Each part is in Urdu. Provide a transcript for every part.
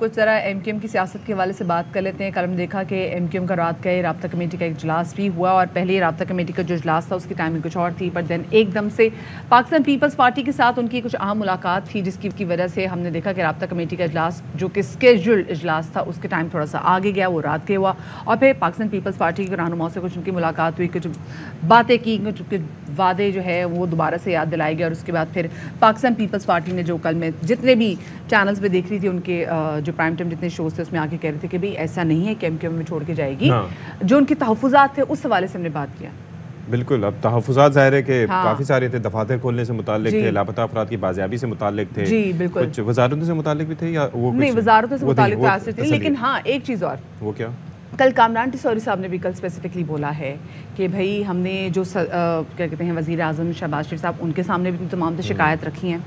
کچھ ذرا ایم کیو ایم کی سیاست کے حوالے سے بات کر لیتے ہیں. کل ہم نے دیکھا کہ ایم کیو ایم کا رات گئے رابطہ کمیٹی کا ایک اجلاس بھی ہوا, اور پہلے رابطہ کمیٹی کا جو اجلاس تھا اس کی ٹائمنگ کچھ اور تھی, پر دین ایک دم سے پاکستان پیپلز پارٹی کے ساتھ ان کی کچھ اہم ملاقات تھی, جس کی وجہ سے ہم نے دیکھا کہ رابطہ کمیٹی کا اجلاس جو کہ اسکیجولڈ اجلاس تھا اس کے ٹائم تھوڑا سا آگے گیا, وہ رات کے ہوا. اور پھر پاکستان پیپلز پارٹی کے رہنماؤں سے کچھ ان کی ملاقات ہوئی, کچھ باتیں کی, کچھ وعدے جو ہے وہ دوبارہ سے یاد دلائے گئے. اور اس کے بعد پھر پاکستان پیپلز پارٹی نے جو کل میں جتنے بھی چینلز پہ دیکھ رہی تھی ان کے جو پرائم ٹائم جتنے شوز تھے اس میں آ کے کہہ رہے تھے کہ بھئی ایسا نہیں ہے کہ ایم کیو ایم میں چھوڑ کے جائے گی, جو ان کے تحفظات تھے اس حوالے سے ہم نے بات کیا. بالکل, اب تحفظات ظاہر ہے کہ کافی سارے تھے, دفاتر کھولنے سے متعلق تھے, لاپتہ افراد کی بازیابی سے متعلق تھے, جی بالکل, کچھ وزارتوں سے متعلق بھی تھے یا وہ نہیں وزارتوں سے متعلق تھے. لیکن ہاں ایک چیز اور, وہ کیا, کل کامران ٹیسوری صاحب نے بھی کل اسپیسیفکلی بولا ہے کہ بھائی ہم نے جو کیا کہتے ہیں وزیر اعظم شہباز شریف صاحب ان کے سامنے بھی تمام شکایت رکھی ہیں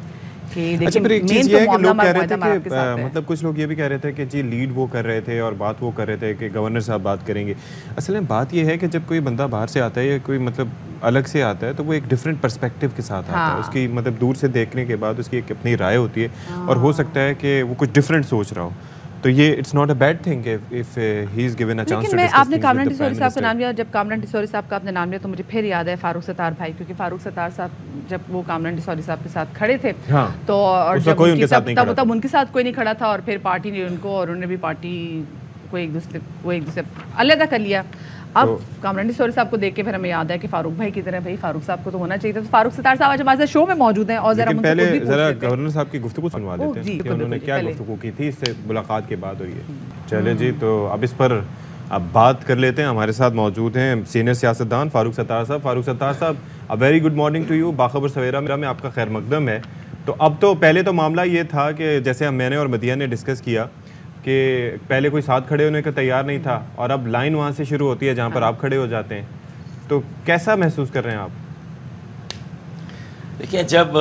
کہ اچھا. پھر ایک چیز یہ ہے کہ لوگ کہہ رہے تھے کہ مطلب کچھ لوگ یہ بھی کہہ رہے تھے کہ جی لیڈ وہ کر رہے تھے اور بات وہ کر رہے تھے کہ گورنر صاحب بات کریں گے. اصل میں بات یہ ہے کہ جب کوئی بندہ باہر سے آتا ہے یا کوئی مطلب الگ سے آتا ہے تو وہ ایک ڈفرینٹ پرسپیکٹیو کے ساتھ آتا ہے, اس کی مطلب دور سے دیکھنے کے بعد اس کی ایک اپنی رائے ہوتی ہے, اور ہو سکتا ہے کہ وہ کچھ ڈفرینٹ سوچ رہا ہو, تو یہ it's not a bad thing if he is given a chance to discuss. آپ نے کامران ٹیسوری صاحب کا نام لیا, جب کامران ٹیسوری صاحب کا آپ نے نام لیا تو مجھے پھر یاد ہے فاروق ستار بھائی, کیونکہ فاروق ستار صاحب جب وہ کامران ٹیسوری صاحب کے ساتھ کھڑے تھے تو اور جب تب ان کے ساتھ کوئی نہیں کھڑا تھا, اور پھر پارٹی نے ان کو اور انہوں نے بھی پارٹی کو ایک دوسرے علیحدہ کر لیا. اب کامران ٹیسوری صاحب کو دیکھ کے پھر ہمیں یاد ہے کہ فاروق بھائی کی طرح بھائی فاروق صاحب کو تو ہونا چاہیے تھا. فاروق ستار صاحب آج ہمارے شو میں موجود ہیں, اور پہلے ذرا گورنر صاحب کی گفتگو سنوا دیتے ہیں کہ انہوں نے کیا گفتگو کی تھی, اس سے ملاقات کے بعد ہوئی ہے. چلیں جی, تو اب اس پر اب بات کر لیتے ہیں. ہمارے ساتھ موجود ہیں سینئر سیاستدان فاروق ستار صاحب. فاروق ستار صاحب very good morning to you. Bakhabar Savera میں آپ کا خیر مقدم ہے. تو اب تو پہلے تو معاملہ یہ تھا کہ جیسے میں نے اور مدیہ نے ڈسکس کیا کہ پہلے کوئی ساتھ کھڑے ہونے کا تیار نہیں تھا, اور اب لائن وہاں سے شروع ہوتی ہے جہاں پر آپ کھڑے ہو جاتے ہیں, تو کیسا محسوس کر رہے ہیں آپ؟ دیکھیں, جب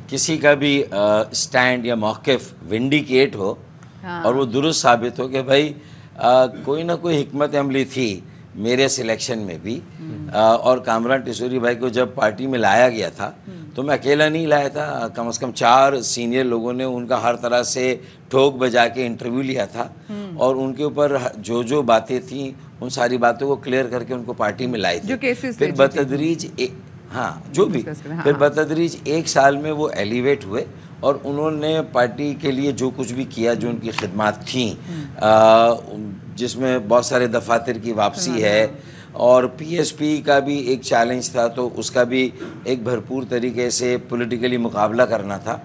کسی کا بھی سٹینڈ یا موقف ونڈیکیٹ ہو اور وہ درست ثابت ہو کہ بھائی کوئی نہ کوئی حکمت عملی تھی میرے سلیکشن میں بھی, اور کامران ٹیسوری بھائی کو جب پارٹی میں لایا گیا تھا تو میں اکیلا نہیں لایا تھا, کم از کم 4 سینئر لوگوں نے ان کا ہر طرح سے ٹھوک بجا کے انٹرویو لیا تھا, اور ان کے اوپر جو باتیں تھیں ان ساری باتوں کو کلیئر کر کے ان کو پارٹی میں لائی تھی. پھر بتدریج پھر بتدریج 1 سال میں وہ ایلیویٹ ہوئے, اور انہوں نے پارٹی کے لیے جو کچھ بھی کیا, جو ان کی خدمات تھیں, جس میں بہت سارے دفاتر کی واپسی ہے, اور پی ایس پی کا بھی ایک چیلنج تھا تو اس کا بھی ایک بھرپور طریقے سے پولیٹیکلی مقابلہ کرنا تھا,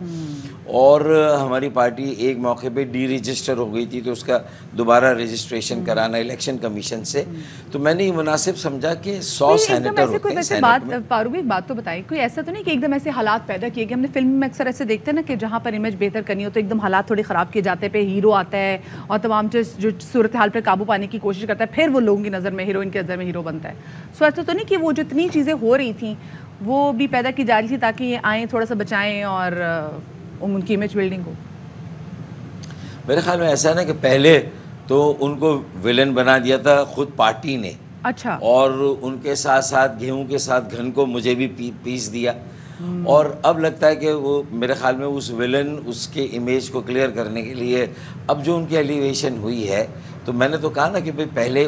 اور ہماری پارٹی ایک موقع پہ ڈی رجسٹر ہو گئی تھی تو اس کا دوبارہ رجسٹریشن کرانا الیکشن کمیشن سے. تو میں نے یہ مناسب سمجھا کہ 100 سینیٹر ہوتے ہیں سینٹ میں. فاروق ایک بات تو بتائیں, کوئی ایسا تو نہیں کہ ایک دم ایسے حالات پیدا کیے گئے, ہم نے فلم میں اکثر ایسے دیکھتے ہیں نا کہ جہاں پر امیج بہتر کرنی ہو تو ایک دم حالات تھوڑے خراب کیے جاتے ہیں, پہ ہیرو آتا ہے اور تمام جو صورتحال پہ قابو پانے کی کوشش کرتا ہے, پھر وہ لوگوں کی نظر میں ہیروئن کی نظر میں ہیرو بنتا ہے. سو ایسا تو نہیں کہ وہ جتنی چیزیں ہو رہی تھیں وہ بھی پیدا کی جا رہی تھی تاکہ یہ آئیں تھوڑا سا بچائیں اور ان کی امیج بلڈنگ ہو؟ میرے خیال میں ایسا ہے نا کہ پہلے تو ان کو ویلن بنا دیا تھا خود پارٹی نے, اچھا, اور ان کے ساتھ ساتھ گیہوں کے ساتھ گھن کو مجھے بھی پیس دیا, اور اب لگتا ہے کہ وہ میرے خیال میں اس ویلن اس کے امیج کو کلیئر کرنے کے لیے اب جو ان کی ایلیویشن ہوئی ہے, تو میں نے تو کہا نا کہ پہلے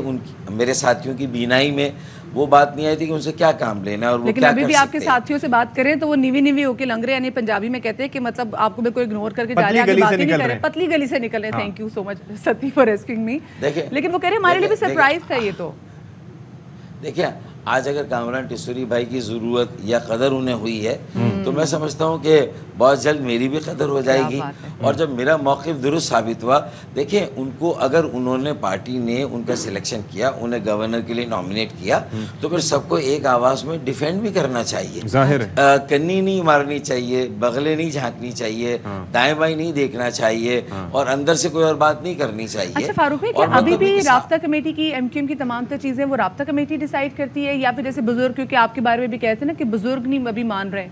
میرے ساتھیوں کی بینائی میں وہ بات نہیں آئی تھی کہ ان سے کیا کام لینا ہے اور وہ کیا کر سکتے ہیں. لیکن ابھی بھی آپ کے ساتھیوں سے بات کریں تو وہ نیوی ہو کے لنگ رہے, یعنی پنجابی میں کہتے ہیں کہ مطلب آپ کو بالکل اگنور کر کے جا رہے ہیں, بات نہیں کر رہے, پتلی گلی سے نکل رہے ہیں. تھینک یو سو مچ ستی فار ریسکیونگ می. لیکن وہ کہہ رہے ہیں ہمارے لیے بھی سرپرائز تھا یہ. تو دیکھیں, آج اگر کامران ٹیسوری بھائی کی ضرورت یا قدر انہیں ہوئی ہے تو میں سمجھتا ہوں کہ بہت جلد میری بھی قدر ہو جائے گی. اور جب میرا موقف درست ثابت ہوا, دیکھیں ان کو اگر انہوں نے پارٹی نے ان کا سلیکشن کیا, انہیں گورنر کے لیے نامینیٹ کیا, تو پھر سب کو ایک آواز میں ڈیفینڈ بھی کرنا چاہیے. ظاہر ہے کنی نہیں مارنی چاہیے, بغلیں نہیں جھانکنی چاہیے, دائیں بائیں نہیں دیکھنا چاہیے, اور اندر سے کوئی اور بات نہیں کرنی چاہیے. اچھا فاروق بھائی, کیا ابھی بھی رابطہ کمیٹی کی ایم کیو ایم کی تمام تر چیزیں وہ رابطہ کمیٹی ڈیسائیڈ کرتی ہے, یا پھر جیسے بزرگ, کیونکہ آپ کے بارے میں بھی کہتے ہیں نا کہ بزرگ نہیں ابھی مان رہے؟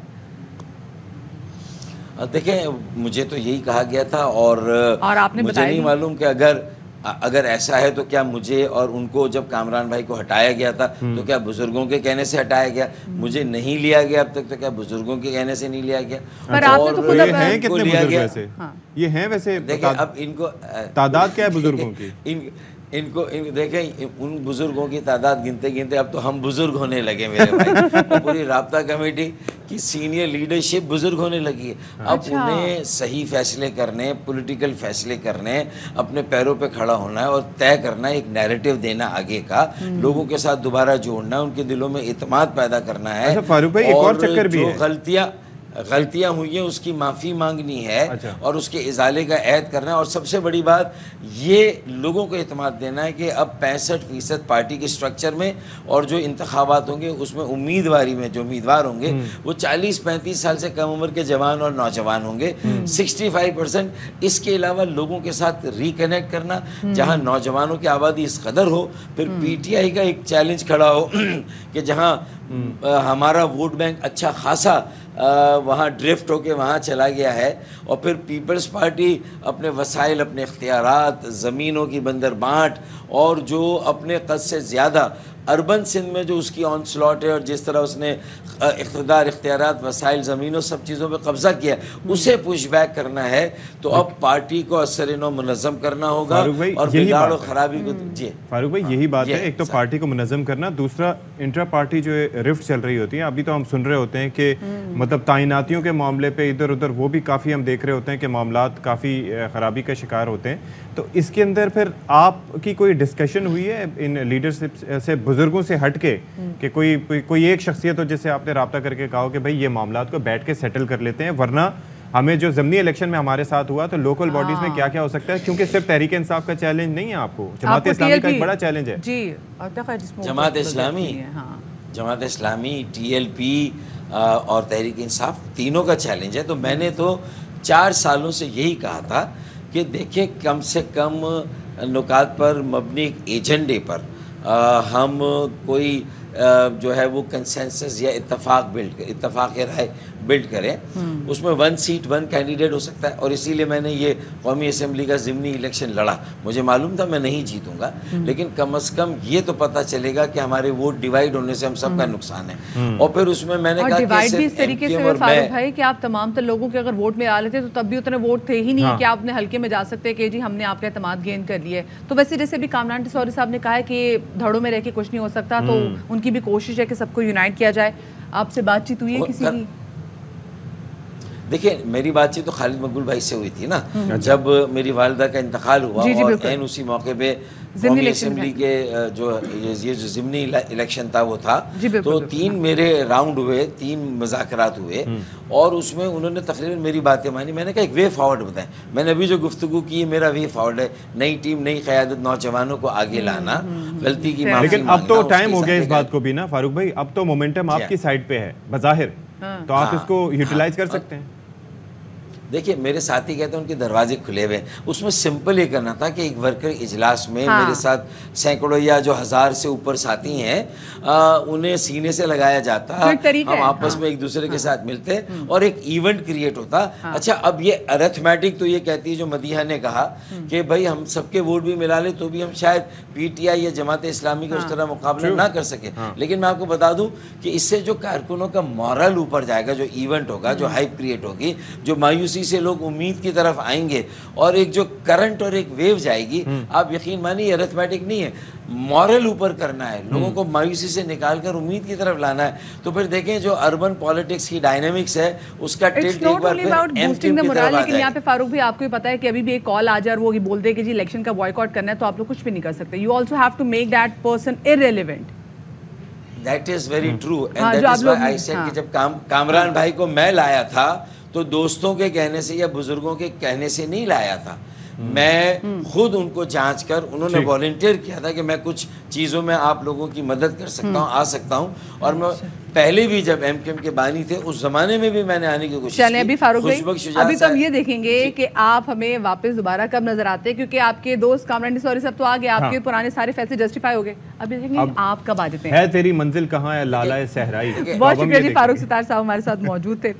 دیکھیں, مجھے تو یہی کہا گیا تھا, اور آپ نے مجھے نہیں معلوم کہ اگر اگر ایسا ہے تو کیا مجھے اور ان کو جب کامران بھائی کو ہٹایا گیا تھا تو کیا بزرگوں کے کہنے سے ہٹایا گیا؟ مجھے نہیں لیا گیا اب تک تو کیا بزرگوں کے کہنے سے نہیں لیا گیا؟ اور یہ ہیں کتنے بزرگ ویسے؟ یہ ہیں ویسے دیکھیں اب ان کو تعداد کیا ہے بزرگوں کی؟ ان کو دیکھیں ان بزرگوں کی تعداد گنتے گنتے اب تو ہم بزرگ ہونے لگے میرے بھائی. پوری رابطہ کمیٹی کی سینئر لیڈرشپ بزرگ ہونے لگی ہے. اب انہیں صحیح فیصلے کرنے، پولیٹیکل فیصلے کرنے، اپنے پیروں پہ کھڑا ہونا ہے اور طے کرنا ہے، ایک نیریٹو دینا آگے کا، لوگوں کے ساتھ دوبارہ جوڑنا ہے، ان کے دلوں میں اعتماد پیدا کرنا ہے. فاروق بھائی ایک اور چکر بھی ہے، جو غلطیاں ہوئی ہیں اس کی معافی مانگنی ہے اور اس کے ازالے کا عہد کرنا ہے. اور سب سے بڑی بات یہ لوگوں کو اعتماد دینا ہے کہ اب 65% پارٹی کے سٹرکچر میں اور جو انتخابات ہوں گے اس میں امیدواری میں جو امیدوار ہوں گے وہ 40-35 سال سے کم عمر کے جوان اور نوجوان ہوں گے. 65% اس کے علاوہ لوگوں کے ساتھ ریکنیکٹ کرنا، جہاں نوجوانوں کی آبادی اس قدر ہو، پھر پی ٹی آئی کا ایک چیلنج کھڑا ہو کہ جہاں ہمارا ووٹ بینک اچھا خاصا وہاں ڈرفٹ ہو کے وہاں چلا گیا ہے، اور پھر پیپلز پارٹی اپنے وسائل، اپنے اختیارات، زمینوں کی بندر بانٹ اور جو اپنے قد سے زیادہ اربن سندھ میں جو اس کی آن سلاٹ ہے اور جس طرح اس نے اقتدار، اختیارات، وسائل، زمینوں سب چیزوں پہ قبضہ کیا اسے پش بیک کرنا ہے. تو اب پارٹی کو اثر نو منظم کرنا ہوگا اور بگاڑ و خرابی کو. جی فاروق بھائی یہی بات ہے، ایک تو پارٹی کو منظم کرنا، دوسرا انٹرا پارٹی جو رفٹ چل رہی ہوتی ہے. ابھی تو ہم سن رہے ہوتے ہیں کہ مطلب تعیناتیوں کے معاملے پہ ادھر ادھر وہ بھی کافی ہم دیکھ رہے ہوتے ہیں کہ معاملات کافی خرابی کا شکار ہوتے ہیں. تو اس کے اندر پھر آپ کی کوئی ڈسکشن ہوئی ہے ان لیڈرشپ سے، بزرگوں سے ہٹ کے، کہ کوئی ایک شخصیت ہو جس سے آپ نے رابطہ کر کے کہا کہ بھائی یہ معاملات کو بیٹھ کے سیٹل کر لیتے ہیں، ورنہ ہمیں جو ضمنی الیکشن میں ہمارے ساتھ ہوا تو لوکل باڈیز میں کیا کیا ہو سکتا ہے؟ کیونکہ صرف تحریک انصاف کا چیلنج نہیں ہے، آپ کو جماعت اسلامی کا ایک بڑا چیلنج ہے. جی Jamaat Islami, T L P اور تحریک انصاف تینوں کا چیلنج ہے. تو میں نے تو 4 سالوں سے یہی کہا تھا کہ دیکھیں کم سے کم نکات پر مبنی ایک ایجنڈے پر ہم کوئی جو ہے وہ کنسنسس یا اتفاق رائے بلڈ کریں. اس میں 1 سیٹ 1 کینڈیڈیٹ ہو سکتا ہے، اور اسی لیے میں نے یہ قومی اسمبلی کا ضمنی الیکشن لڑا. مجھے معلوم تھا میں نہیں جیتوں گا، لیکن کم از کم یہ تو پتہ چلے گا کہ ہمارے ووٹ ڈیوائیڈ ہونے سے ہم سب کا نقصان ہے. اور پھر اس میں نے کہا ڈیوائیڈ بھی اس طریقے سے فاروق بھائی کہ آپ تمام تر لوگوں کے اگر ووٹ میں آ لیتے تو تب بھی اتنے ووٹ تھے ہی نہیں کہ آپ نے حلقے میں جا سکتے کہ جی ہم نے آپ کا اعتماد گین کر لیا ہے. تو ویسے جیسے بھی کامران ٹسوری صاحب نے کہا ہے کہ دھڑوں میں رہ کے کچھ نہیں ہو سکتا، تو ان کی بھی کوشش ہے کہ سب کو یونائٹ کیا جائے. آپ سے بات چیت ہوئی ہے کسی کی؟ دیکھیں میری بات چیت تو خالد مقبول بھائی سے ہوئی تھی نا، جب میری والدہ کا انتقال ہوا اور عین اسی موقع پہ قومی اسمبلی کے جو یہ جو ضمنی الیکشن تھا وہ تھا. تو 3 میرے راؤنڈ ہوئے، 3 مذاکرات ہوئے، اور اس میں انہوں نے تقریباً میری باتیں مانی. میں نے کہا ایک وے فارورڈ بتائیں. میں نے ابھی جو گفتگو کی میرا وے فارورڈ ہے، نئی ٹیم، نئی قیادت، نوجوانوں کو آگے لانا، غلطی کی معافی لیکن اب تو ٹائم ہو گیا اس بات کو بھی نا فاروق بھائی، اب تو مومنٹم آپ کی سائڈ پہ ہے بظاہر، تو آپ اس کو یوٹیلائز کر سکتے ہیں. دیکھیے میرے ساتھی کہتے ہیں ان کے دروازے کھلے ہوئے. اس میں سمپل یہ کرنا تھا کہ ایک ورکر اجلاس میں میرے ساتھ سینکڑوں یا جو 1000 سے اوپر ساتھی ہیں انہیں سینے سے لگایا جاتا، ہم آپس میں ایک دوسرے کے ساتھ ملتے اور ایک ایونٹ کریٹ ہوتا. اچھا اب یہ ارتھمیٹک تو یہ کہتی ہے جو مدیحہ نے کہا کہ بھائی ہم سب کے ووٹ بھی ملا لیں تو بھی ہم شاید پی ٹی آئی یا جماعت اسلامی کا اس طرح مقابلہ نہ کر سکے. لیکن میں آپ کو بتا دوں کہ اس سے جو کارکنوں کا مورل اوپر جائے گا، جو ایونٹ ہوگا، جو ہائپ کریٹ ہوگی، جو مایوسی سے لوگ امید کی طرف آئیں گے، اور ایک جو کرنٹ اور ایک ویو جائے گی، آپ یقین مانیے ارتھمیٹک نہیں ہے، مورل اوپر کرنا ہے، لوگوں کو مایوسی سے نکال کر امید کی طرف لانا ہے. تو پھر دیکھیں جو اربن پالیٹکس کی ڈائنامکس ہے اس کا ٹلٹ ایک بار پھر ایم کیو کی طرف آ جائے. لیکن یہاں پہ فاروق بھی آپ کو پتا ہے کہ ابھی بھی ایک کال آ جائے اور وہ بول دے کہ جی الیکشن کا بوائیکاٹ کرنا ہے تو آپ لوگ کچھ بھی نہیں کر سکتے. You also have to make that person irrelevant. That is very true and that is why I said کہ جب کامران بھائی کو میں لایا تھا تو دوستوں کے کہنے سے یا بزرگوں کے کہنے سے نہیں لایا تھا. میں خود ان کو جانچ کر، انہوں نے والنٹیئر کیا تھا کہ میں کچھ چیزوں میں آپ لوگوں کی مدد کر سکتا ہوں، آ سکتا ہوں. اور میں پہلے بھی جب ایم کیو ایم کے بانی تھے اس زمانے میں بھی میں نے آنے کی کوشش کی. چلیں ابھی فاروق بھائی ابھی تو ہم یہ دیکھیں گے کہ آپ ہمیں واپس دوبارہ کب نظر آتے ہیں، کیونکہ آپ کے دوست کامران ٹسوری صاحب تو آ گئے، آپ کے پرانے سارے فیصلے جسٹیفائی ہو گئے. ابھی دیکھیں گے آپ کب آ جاتے ہیں. ہے تیری منزل کہاں ہے لالہ صحرائی. بہت شکریہ جی، فاروق ستار صاحب ہمارے ساتھ موجود تھے.